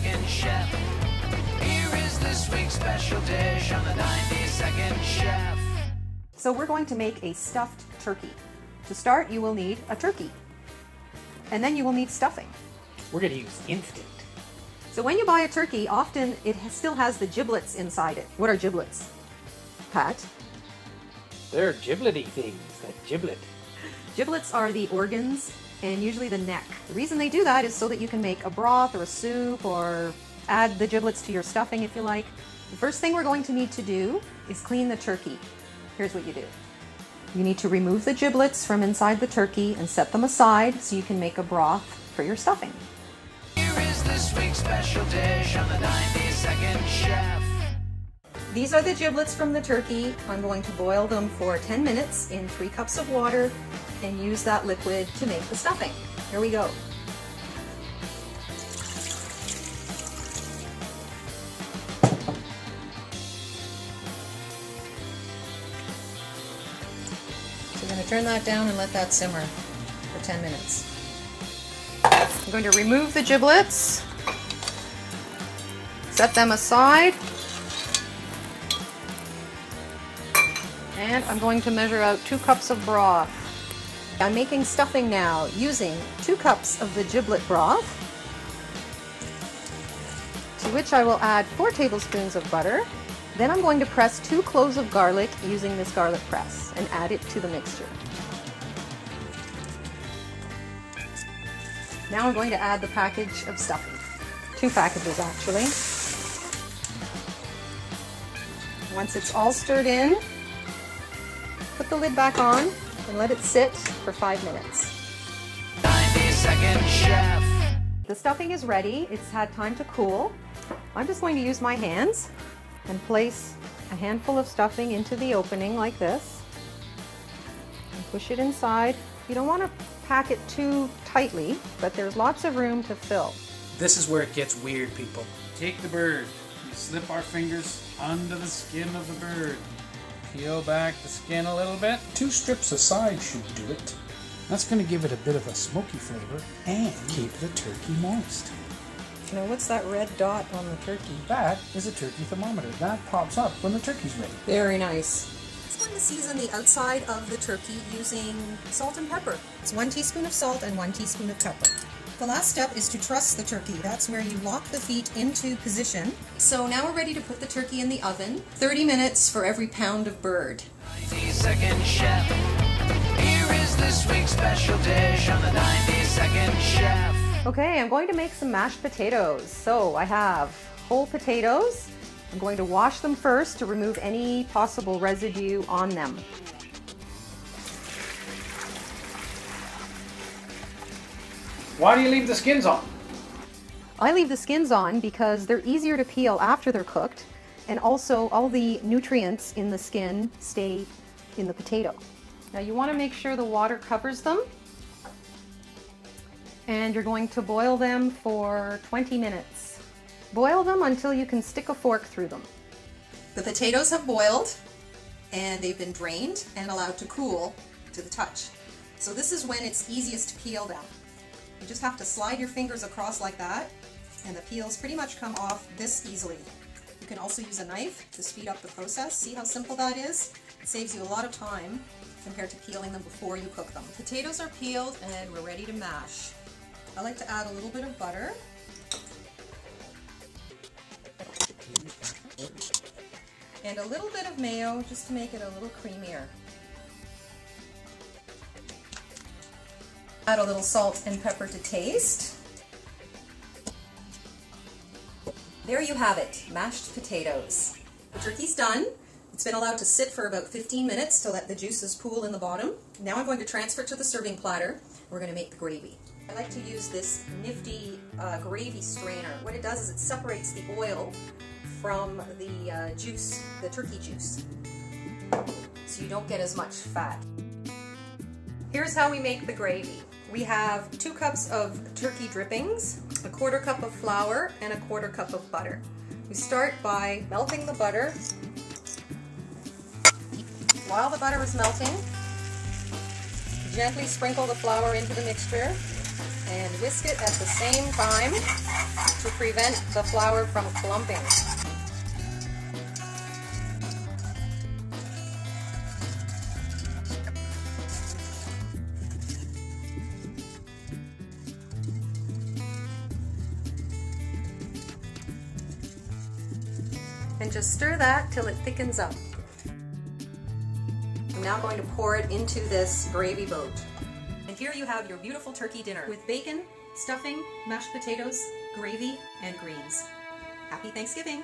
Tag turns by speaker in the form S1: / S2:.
S1: 90-second chef. Here is this week's special dish on the 90-second chef.
S2: So we're going to make a stuffed turkey. To start, you will need a turkey. And then you will need stuffing.
S3: We're going to use instant.
S2: So when you buy a turkey, often it still has the giblets inside it. What are giblets, Pat?
S3: They're giblety things, that giblet.
S2: Giblets are the organs and usually the neck. The reason they do that is so that you can make a broth or a soup or add the giblets to your stuffing if you like. The first thing we're going to need to do is clean the turkey. Here's what you do. You need to remove the giblets from inside the turkey and set them aside so you can make a broth for your stuffing.
S1: Here is this week's special dish on the 90-second chef.
S2: These are the giblets from the turkey. I'm going to boil them for 10 minutes in 3 cups of water and use that liquid to make the stuffing. Here we go. So we're going to turn that down and let that simmer for 10 minutes. I'm going to remove the giblets, set them aside, and I'm going to measure out 2 cups of broth. I'm making stuffing now using 2 cups of the giblet broth, to which I will add 4 tablespoons of butter. Then I'm going to press 2 cloves of garlic using this garlic press and add it to the mixture. Now I'm going to add the package of stuffing. 2 packages actually. Once it's all stirred in, put the lid back on and let it sit for 5 minutes.
S1: 90-second chef.
S2: The stuffing is ready. It's had time to cool. I'm just going to use my hands and place a handful of stuffing into the opening like this and push it inside. You don't want to pack it too tightly, but there's lots of room to fill.
S4: This is where it gets weird, people. Take the bird. We slip our fingers under the skin of the bird. Peel back the skin a little bit. 2 strips aside should do it. That's going to give it a bit of a smoky flavor and keep the turkey moist.
S2: Now what's that red dot on the turkey?
S4: That is a turkey thermometer. That pops up when the turkey's ready.
S2: Very nice. I'm going to season the outside of the turkey using salt and pepper. It's 1 teaspoon of salt and 1 teaspoon of pepper. The last step is to truss the turkey. That's where you lock the feet into position. So now we're ready to put the turkey in the oven. 30 minutes for every pound of bird.
S1: 90-second chef. Here is this week's special dish on the 90-second chef.
S2: Okay, I'm going to make some mashed potatoes. So I have whole potatoes. I'm going to wash them first to remove any possible residue on them.
S4: Why do you leave the skins on?
S2: I leave the skins on because they're easier to peel after they're cooked, and also all the nutrients in the skin stay in the potato. Now you want to make sure the water covers them, and you're going to boil them for 20 minutes. Boil them until you can stick a fork through them. The potatoes have boiled and they've been drained and allowed to cool to the touch. So this is when it's easiest to peel them. You just have to slide your fingers across like that and the peels pretty much come off this easily. You can also use a knife to speed up the process. See how simple that is? It saves you a lot of time compared to peeling them before you cook them. Potatoes are peeled and we're ready to mash. I like to add a little bit of butter. And a little bit of mayo just to make it a little creamier. Add a little salt and pepper to taste. There you have it, mashed potatoes. The turkey's done. It's been allowed to sit for about 15 minutes to let the juices pool in the bottom. Now I'm going to transfer it to the serving platter. We're going to make the gravy. I like to use this nifty gravy strainer. What it does is it separates the oil from the juice, the turkey juice, so you don't get as much fat. Here's how we make the gravy. We have 2 cups of turkey drippings, a 1/4 cup of flour, and a 1/4 cup of butter. We start by melting the butter. While the butter is melting, gently sprinkle the flour into the mixture and whisk it at the same time to prevent the flour from clumping. And just stir that till it thickens up. I'm now going to pour it into this gravy boat. And here you have your beautiful turkey dinner with bacon, stuffing, mashed potatoes, gravy, and greens. Happy Thanksgiving!